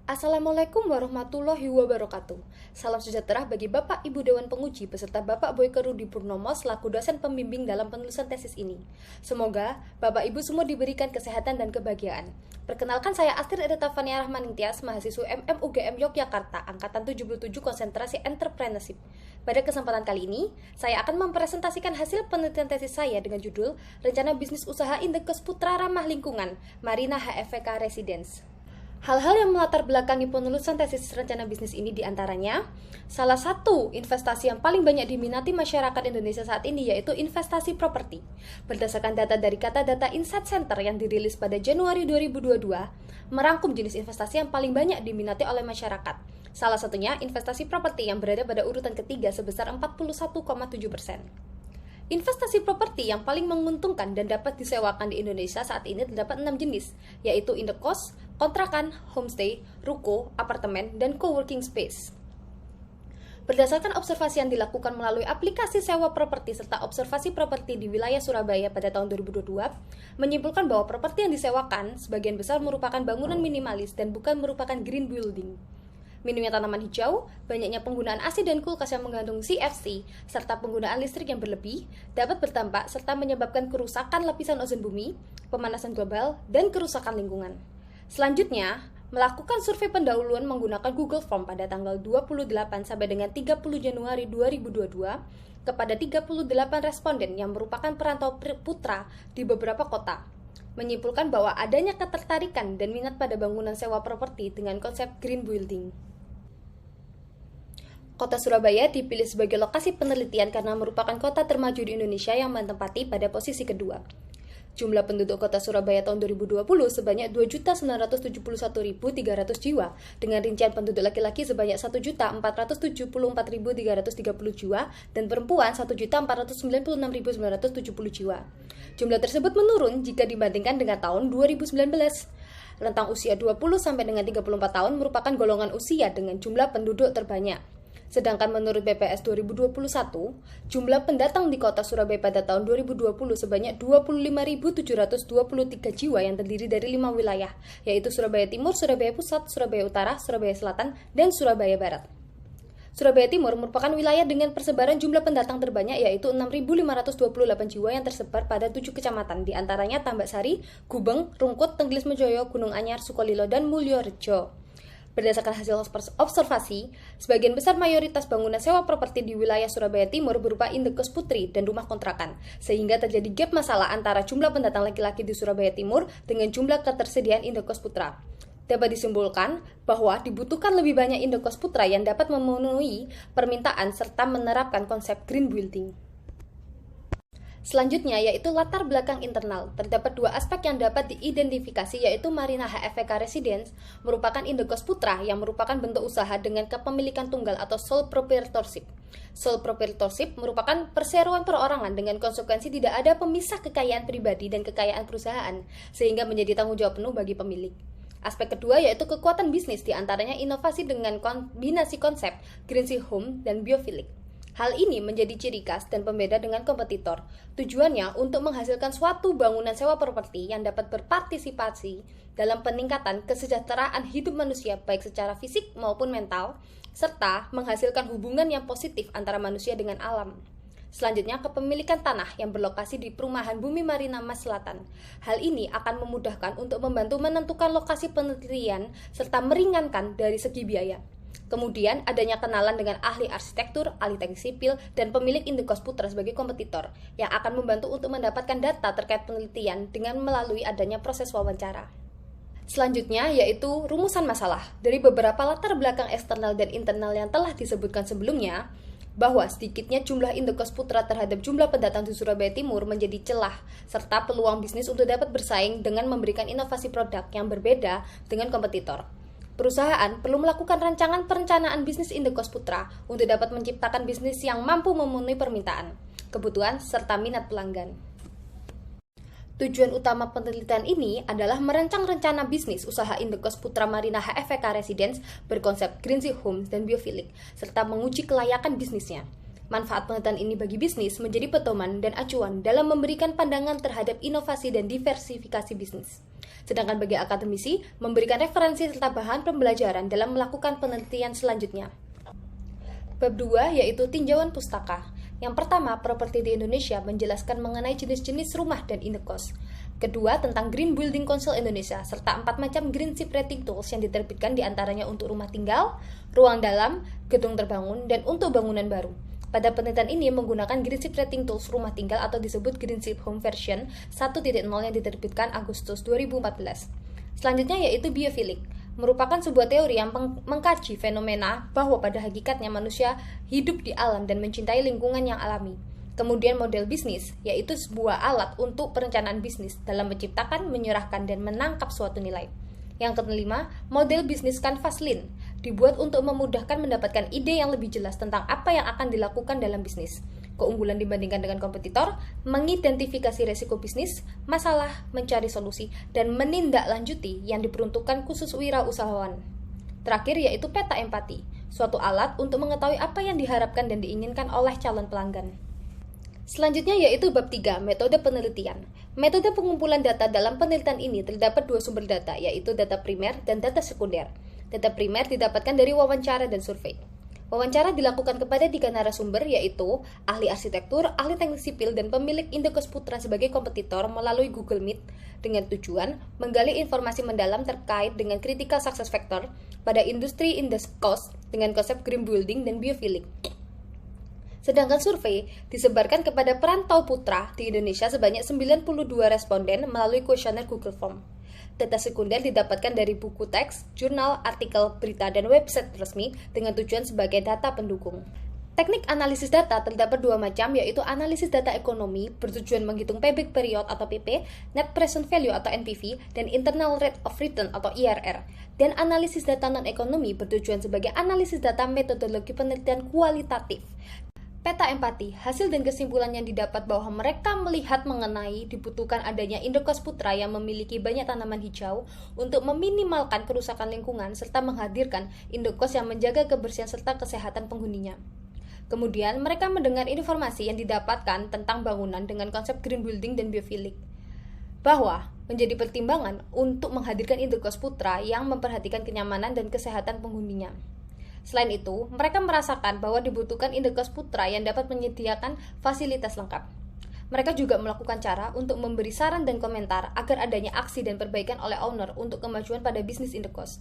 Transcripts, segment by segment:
Assalamualaikum warahmatullahi wabarakatuh. Salam sejahtera bagi Bapak Ibu Dewan Penguji beserta Bapak Boyke Rudi Purnomo selaku dosen pembimbing dalam penulisan tesis ini. Semoga Bapak Ibu semua diberikan kesehatan dan kebahagiaan. Perkenalkan, saya Astrid Edita Fania Rahmaningtyas, mahasiswa MMUGM Yogyakarta, angkatan 77 konsentrasi entrepreneurship. Pada kesempatan kali ini, saya akan mempresentasikan hasil penelitian tesis saya dengan judul Rencana Bisnis Usaha Indekos Putra Ramah Lingkungan, Marina HFVK Residence. Hal-hal yang melatar belakangi penulisan tesis rencana bisnis ini diantaranya, salah satu investasi yang paling banyak diminati masyarakat Indonesia saat ini yaitu investasi properti. Berdasarkan data dari Kata Data Insight Center yang dirilis pada Januari 2022, merangkum jenis investasi yang paling banyak diminati oleh masyarakat. Salah satunya investasi properti yang berada pada urutan ketiga sebesar 41,7%. Investasi properti yang paling menguntungkan dan dapat disewakan di Indonesia saat ini terdapat 6 jenis, yaitu indekos, kontrakan, homestay, ruko, apartemen, dan coworking space. Berdasarkan observasi yang dilakukan melalui aplikasi sewa properti serta observasi properti di wilayah Surabaya pada tahun 2022, menyimpulkan bahwa properti yang disewakan sebagian besar merupakan bangunan minimalis dan bukan merupakan green building. Minimnya tanaman hijau, banyaknya penggunaan AC dan kulkas yang mengandung CFC, serta penggunaan listrik yang berlebih, dapat berdampak serta menyebabkan kerusakan lapisan ozon bumi, pemanasan global, dan kerusakan lingkungan. Selanjutnya, melakukan survei pendahuluan menggunakan Google Form pada tanggal 28 sampai dengan 30 Januari 2022 kepada 38 responden yang merupakan perantau putra di beberapa kota, menyimpulkan bahwa adanya ketertarikan dan minat pada bangunan sewa properti dengan konsep green building. Kota Surabaya dipilih sebagai lokasi penelitian karena merupakan kota termaju di Indonesia yang menempati pada posisi kedua. Jumlah penduduk kota Surabaya tahun 2020 sebanyak 2.971.300 jiwa, dengan rincian penduduk laki-laki sebanyak 1.474.330 jiwa dan perempuan 1.496.970 jiwa. Jumlah tersebut menurun jika dibandingkan dengan tahun 2019. Rentang usia 20 sampai dengan 34 tahun merupakan golongan usia dengan jumlah penduduk terbanyak. Sedangkan menurut BPS 2021, jumlah pendatang di kota Surabaya pada tahun 2020 sebanyak 25.723 jiwa yang terdiri dari 5 wilayah, yaitu Surabaya Timur, Surabaya Pusat, Surabaya Utara, Surabaya Selatan, dan Surabaya Barat. Surabaya Timur merupakan wilayah dengan persebaran jumlah pendatang terbanyak yaitu 6.528 jiwa yang tersebar pada 7 kecamatan, diantaranya Tambak-Sari, Gubeng, Rungkut, Tenggelis Mejoyo, Gunung Anyar, Sukolilo, dan Mulyorejo. Berdasarkan hasil observasi, sebagian besar mayoritas bangunan sewa properti di wilayah Surabaya Timur berupa indekos putri dan rumah kontrakan, sehingga terjadi gap masalah antara jumlah pendatang laki-laki di Surabaya Timur dengan jumlah ketersediaan indekos putra. Dapat disimpulkan bahwa dibutuhkan lebih banyak indekos putra yang dapat memenuhi permintaan serta menerapkan konsep green building. Selanjutnya yaitu latar belakang internal. Terdapat 2 aspek yang dapat diidentifikasi yaitu Marina HFVK Residence merupakan indekos putra yang merupakan bentuk usaha dengan kepemilikan tunggal atau sole proprietorship. Sole proprietorship merupakan perseroan perorangan dengan konsekuensi tidak ada pemisah kekayaan pribadi dan kekayaan perusahaan sehingga menjadi tanggung jawab penuh bagi pemilik. Aspek kedua yaitu kekuatan bisnis, diantaranya inovasi dengan kombinasi konsep Green Home dan Biofilik. Hal ini menjadi ciri khas dan pembeda dengan kompetitor. Tujuannya untuk menghasilkan suatu bangunan sewa properti yang dapat berpartisipasi dalam peningkatan kesejahteraan hidup manusia baik secara fisik maupun mental, serta menghasilkan hubungan yang positif antara manusia dengan alam. Selanjutnya, kepemilikan tanah yang berlokasi di perumahan Bumi Marina Mas Selatan. Hal ini akan memudahkan untuk membantu menentukan lokasi penelitian serta meringankan dari segi biaya. Kemudian, adanya kenalan dengan ahli arsitektur, ahli teknik sipil, dan pemilik indekos putra sebagai kompetitor yang akan membantu untuk mendapatkan data terkait penelitian dengan melalui adanya proses wawancara. Selanjutnya yaitu rumusan masalah. Dari beberapa latar belakang eksternal dan internal yang telah disebutkan sebelumnya, bahwa sedikitnya jumlah indekos putra terhadap jumlah pendatang di Surabaya Timur menjadi celah, serta peluang bisnis untuk dapat bersaing dengan memberikan inovasi produk yang berbeda dengan kompetitor. Perusahaan perlu melakukan rancangan perencanaan bisnis indekos putra untuk dapat menciptakan bisnis yang mampu memenuhi permintaan, kebutuhan, serta minat pelanggan. Tujuan utama penelitian ini adalah merancang rencana bisnis usaha indekos putra Marina HFVK Residence berkonsep Green Homes dan Biofilik, serta menguji kelayakan bisnisnya. Manfaat penelitian ini bagi bisnis menjadi pedoman dan acuan dalam memberikan pandangan terhadap inovasi dan diversifikasi bisnis. Sedangkan bagi akademisi, memberikan referensi serta bahan pembelajaran dalam melakukan penelitian selanjutnya. Bab 2 yaitu tinjauan pustaka. Yang pertama, properti di Indonesia menjelaskan mengenai jenis-jenis rumah dan indekos. Kedua, tentang Green Building Council Indonesia, serta 4 macam Green Ship Rating Tools yang diterbitkan diantaranya untuk rumah tinggal, ruang dalam, gedung terbangun, dan untuk bangunan baru. Pada penelitian ini menggunakan Green Ship Rating Tools rumah tinggal atau disebut Green Ship Home Version 1.0 yang diterbitkan Agustus 2014. Selanjutnya yaitu biofilik, merupakan sebuah teori yang mengkaji fenomena bahwa pada hakikatnya manusia hidup di alam dan mencintai lingkungan yang alami. Kemudian model bisnis, yaitu sebuah alat untuk perencanaan bisnis dalam menciptakan, menyerahkan, dan menangkap suatu nilai. Yang kelima, model bisnis Canvas Lean, dibuat untuk memudahkan mendapatkan ide yang lebih jelas tentang apa yang akan dilakukan dalam bisnis. Keunggulan dibandingkan dengan kompetitor, mengidentifikasi resiko bisnis, masalah, mencari solusi, dan menindaklanjuti yang diperuntukkan khusus wirausahawan. Terakhir yaitu peta empati, suatu alat untuk mengetahui apa yang diharapkan dan diinginkan oleh calon pelanggan. Selanjutnya yaitu bab 3, metode penelitian. Metode pengumpulan data dalam penelitian ini terdapat 2 sumber data, yaitu data primer dan data sekunder. Data primer didapatkan dari wawancara dan survei. Wawancara dilakukan kepada 3 narasumber, yaitu ahli arsitektur, ahli teknik sipil, dan pemilik Indekos Putra sebagai kompetitor melalui Google Meet dengan tujuan menggali informasi mendalam terkait dengan critical success factor pada industri Indekos dengan konsep green building dan biofilik. Sedangkan survei disebarkan kepada perantau putra di Indonesia sebanyak 92 responden melalui kuesioner Google Form. Data sekunder didapatkan dari buku teks, jurnal, artikel, berita, dan website resmi dengan tujuan sebagai data pendukung. Teknik analisis data terdapat 2 macam, yaitu analisis data ekonomi bertujuan menghitung payback period atau PP, net present value atau NPV, dan internal rate of return atau IRR. Dan analisis data non-ekonomi bertujuan sebagai analisis data metodologi penelitian kualitatif. Peta empati, hasil dan kesimpulan yang didapat bahwa mereka melihat mengenai dibutuhkan adanya Indekos Putra yang memiliki banyak tanaman hijau untuk meminimalkan kerusakan lingkungan serta menghadirkan indekos yang menjaga kebersihan serta kesehatan penghuninya. Kemudian mereka mendengar informasi yang didapatkan tentang bangunan dengan konsep green building dan biofilik, bahwa menjadi pertimbangan untuk menghadirkan Indekos Putra yang memperhatikan kenyamanan dan kesehatan penghuninya. Selain itu, mereka merasakan bahwa dibutuhkan Indekos Putra yang dapat menyediakan fasilitas lengkap. Mereka juga melakukan cara untuk memberi saran dan komentar agar adanya aksi dan perbaikan oleh owner untuk kemajuan pada bisnis Indekos.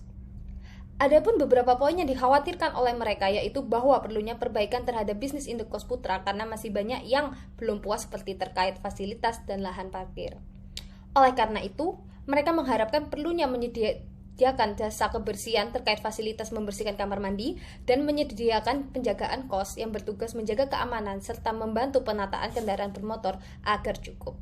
Adapun beberapa poin yang dikhawatirkan oleh mereka yaitu bahwa perlunya perbaikan terhadap bisnis Indekos Putra karena masih banyak yang belum puas seperti terkait fasilitas dan lahan parkir. Oleh karena itu, mereka mengharapkan perlunya menyediakan jasa kebersihan terkait fasilitas membersihkan kamar mandi dan menyediakan penjagaan kos yang bertugas menjaga keamanan serta membantu penataan kendaraan bermotor agar cukup.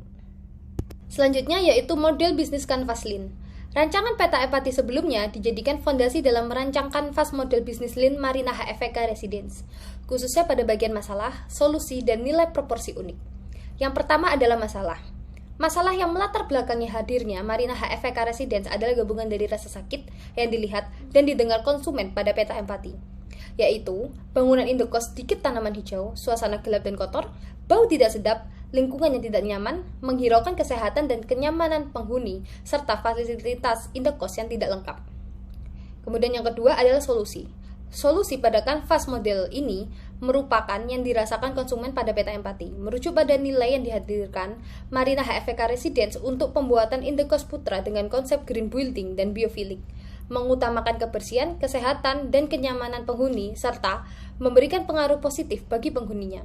Selanjutnya yaitu model bisnis Canvas Lean. Rancangan peta empati sebelumnya dijadikan fondasi dalam merancang kanvas model bisnis Lean Marina HFK Residence, khususnya pada bagian masalah, solusi, dan nilai proporsi unik. Yang pertama adalah masalah. Masalah yang melatar belakangi hadirnya Marina HFK Residence adalah gabungan dari rasa sakit yang dilihat dan didengar konsumen pada peta empati, yaitu bangunan indekos sedikit tanaman hijau, suasana gelap dan kotor, bau tidak sedap, lingkungan yang tidak nyaman, menghiraukan kesehatan dan kenyamanan penghuni, serta fasilitas indekos yang tidak lengkap. Kemudian yang kedua adalah solusi. Solusi pada kanvas model ini merupakan yang dirasakan konsumen pada peta empati, merujuk pada nilai yang dihadirkan Marina HFK Residence untuk pembuatan Indekos Putra dengan konsep green building dan biofilik, mengutamakan kebersihan, kesehatan, dan kenyamanan penghuni, serta memberikan pengaruh positif bagi penghuninya.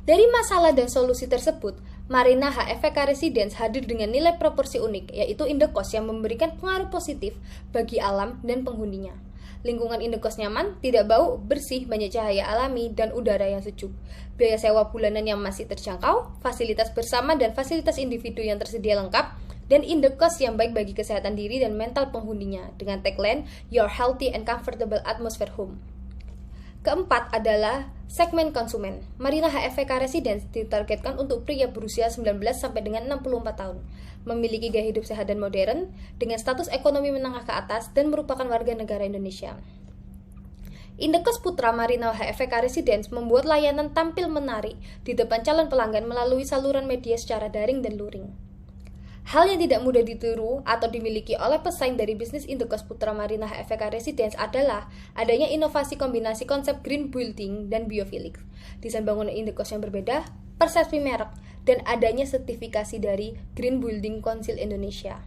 Dari masalah dan solusi tersebut, Marina HFK Residence hadir dengan nilai proporsi unik, yaitu indekos yang memberikan pengaruh positif bagi alam dan penghuninya. Lingkungan indekos nyaman, tidak bau, bersih, banyak cahaya alami, dan udara yang sejuk. Biaya sewa bulanan yang masih terjangkau, fasilitas bersama dan fasilitas individu yang tersedia lengkap, dan indekos yang baik bagi kesehatan diri dan mental penghuninya dengan tagline Your Healthy and Comfortable Atmosphere Home. Keempat adalah segmen konsumen. Marina HFK Residence ditargetkan untuk pria berusia 19 sampai dengan 64 tahun, memiliki gaya hidup sehat dan modern, dengan status ekonomi menengah ke atas dan merupakan warga negara Indonesia. Indekos Putra Marina HFK Residence membuat layanan tampil menarik di depan calon pelanggan melalui saluran media secara daring dan luring. Hal yang tidak mudah ditiru atau dimiliki oleh pesaing dari bisnis Indekos Putra Marina HFK Residence adalah adanya inovasi kombinasi konsep green building dan biofilik, desain bangunan Indekos yang berbeda, persepsi merek, dan adanya sertifikasi dari Green Building Council Indonesia.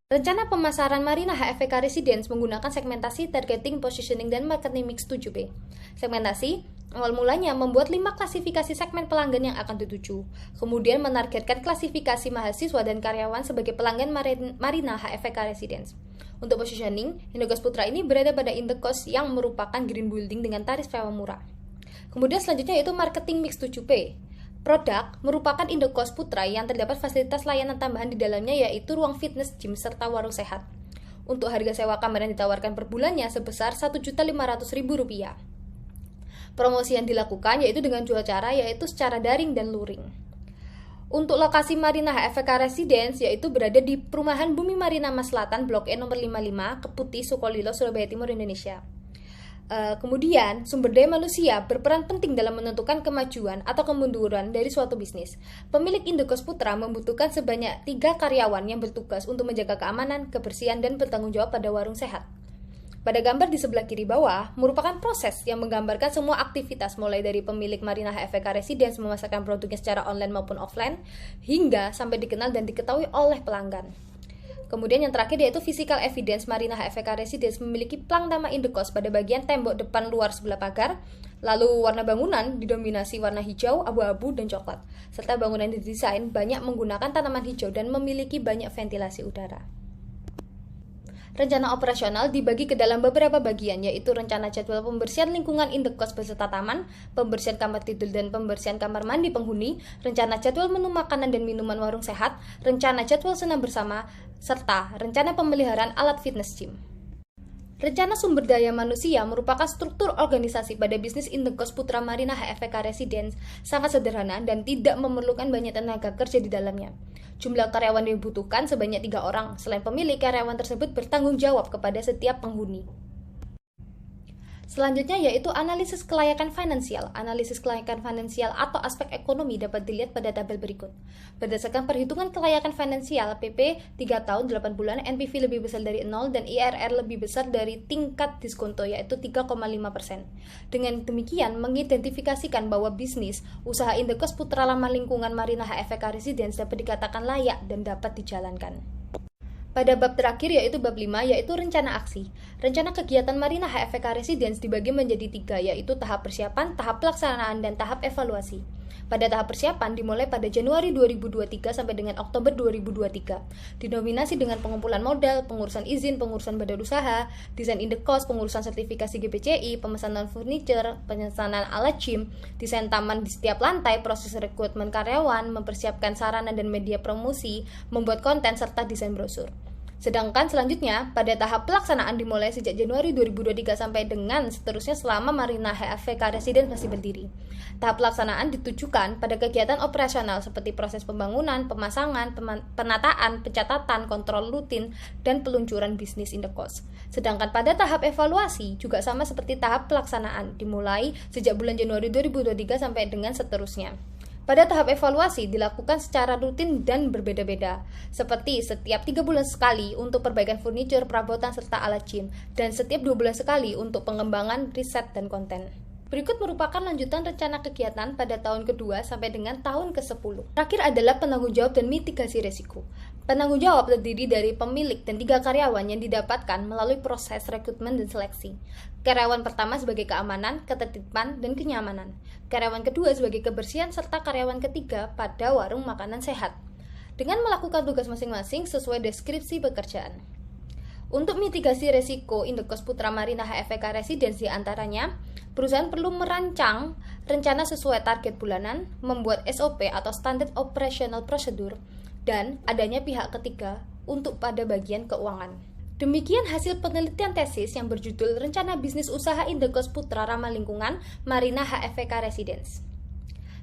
Rencana pemasaran Marina HFK Residence menggunakan segmentasi, targeting, positioning, dan marketing mix 7P. Segmentasi awal mulanya membuat 5 klasifikasi segmen pelanggan yang akan dituju, kemudian menargetkan klasifikasi mahasiswa dan karyawan sebagai pelanggan Marina HFK Residence. Untuk positioning, Indekos Putra ini berada pada Indekos yang merupakan green building dengan tarif sewa murah. Kemudian selanjutnya yaitu marketing mix 7P. Produk merupakan Indekos Putra yang terdapat fasilitas layanan tambahan di dalamnya yaitu ruang fitness, gym, serta warung sehat. Untuk harga sewa kamar yang ditawarkan per bulannya sebesar Rp1.500.000. Promosi yang dilakukan yaitu dengan dua cara, yaitu secara daring dan luring. Untuk lokasi Marina HFK Residence yaitu berada di Perumahan Bumi Marina Mas Selatan, Blok E nomor 55, Keputih, Sukolilo, Surabaya Timur, Indonesia. Kemudian, sumber daya manusia berperan penting dalam menentukan kemajuan atau kemunduran dari suatu bisnis. Pemilik Indekos Putra membutuhkan sebanyak 3 karyawan yang bertugas untuk menjaga keamanan, kebersihan, dan bertanggung jawab pada warung sehat. Pada gambar di sebelah kiri bawah, merupakan proses yang menggambarkan semua aktivitas mulai dari pemilik Marina HFK Residence memasarkan produknya secara online maupun offline, hingga sampai dikenal dan diketahui oleh pelanggan. Kemudian yang terakhir yaitu physical evidence. Marina HFK Residence memiliki plang nama Indekos pada bagian tembok depan luar sebelah pagar, lalu warna bangunan didominasi warna hijau, abu-abu, dan coklat, serta bangunan didesain banyak menggunakan tanaman hijau dan memiliki banyak ventilasi udara. Rencana operasional dibagi ke dalam beberapa bagian, yaitu rencana jadwal pembersihan lingkungan Indekos beserta taman, pembersihan kamar tidur dan pembersihan kamar mandi penghuni, rencana jadwal menu makanan dan minuman warung sehat, rencana jadwal senam bersama, serta rencana pemeliharaan alat fitness gym. Rencana sumber daya manusia merupakan struktur organisasi pada bisnis Indekos Putra Marina HFK Residence, sangat sederhana dan tidak memerlukan banyak tenaga kerja di dalamnya. Jumlah karyawan yang dibutuhkan sebanyak 3 orang, selain pemilik karyawan tersebut bertanggung jawab kepada setiap penghuni. Selanjutnya yaitu analisis kelayakan finansial. Analisis kelayakan finansial atau aspek ekonomi dapat dilihat pada tabel berikut. Berdasarkan perhitungan kelayakan finansial, PP 3 tahun 8 bulan, NPV lebih besar dari 0 dan IRR lebih besar dari tingkat diskonto yaitu 3,5%. Dengan demikian mengidentifikasikan bahwa bisnis usaha Indekos Putra Ramah Lingkungan Marina HFK Residence dapat dikatakan layak dan dapat dijalankan. Pada bab terakhir yaitu bab 5 yaitu rencana aksi. Rencana kegiatan Marina HFK Residence dibagi menjadi 3 yaitu tahap persiapan, tahap pelaksanaan, dan tahap evaluasi. Pada tahap persiapan dimulai pada Januari 2023 sampai dengan Oktober 2023. Didominasi dengan pengumpulan modal, pengurusan izin, pengurusan badan usaha, desain Indekos, pengurusan sertifikasi GPCI, pemesanan furniture, pemesanan alat gym, desain taman di setiap lantai, proses rekrutmen karyawan, mempersiapkan sarana dan media promosi, membuat konten, serta desain brosur. Sedangkan selanjutnya, pada tahap pelaksanaan dimulai sejak Januari 2023 sampai dengan seterusnya selama Marina HFK Residence masih berdiri. Tahap pelaksanaan ditujukan pada kegiatan operasional seperti proses pembangunan, pemasangan, penataan, pencatatan, kontrol rutin, dan peluncuran bisnis Indekos. Sedangkan pada tahap evaluasi juga sama seperti tahap pelaksanaan, dimulai sejak bulan Januari 2023 sampai dengan seterusnya. Pada tahap evaluasi dilakukan secara rutin dan berbeda-beda, seperti setiap 3 bulan sekali untuk perbaikan furniture, perabotan, serta alat gym, dan setiap 2 bulan sekali untuk pengembangan riset dan konten. Berikut merupakan lanjutan rencana kegiatan pada tahun kedua sampai dengan tahun ke-10. Terakhir adalah penanggung jawab dan mitigasi risiko. Penanggung jawab terdiri dari pemilik dan 3 karyawan yang didapatkan melalui proses rekrutmen dan seleksi. Karyawan pertama sebagai keamanan, ketertiban, dan kenyamanan. Karyawan kedua sebagai kebersihan, serta karyawan ketiga pada warung makanan sehat. Dengan melakukan tugas masing-masing sesuai deskripsi pekerjaan. Untuk mitigasi resiko Indekos Putra Marina HFK Residence diantaranya, perusahaan perlu merancang rencana sesuai target bulanan, membuat SOP atau Standard Operational Procedure, dan adanya pihak ketiga untuk pada bagian keuangan. Demikian hasil penelitian tesis yang berjudul Rencana Bisnis Usaha Indekos Putra Ramah Lingkungan Marina HFK Residence.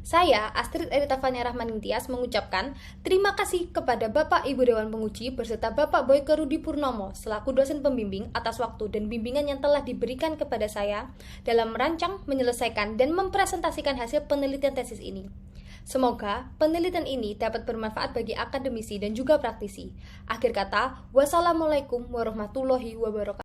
Saya, Astrid Erita Fania Rahmaningtyas, mengucapkan terima kasih kepada Bapak Ibu Dewan Penguji beserta Bapak Boyke Rudi Purnomo selaku dosen pembimbing atas waktu dan bimbingan yang telah diberikan kepada saya dalam merancang, menyelesaikan, dan mempresentasikan hasil penelitian tesis ini. Semoga penelitian ini dapat bermanfaat bagi akademisi dan juga praktisi. Akhir kata, wassalamualaikum warahmatullahi wabarakatuh.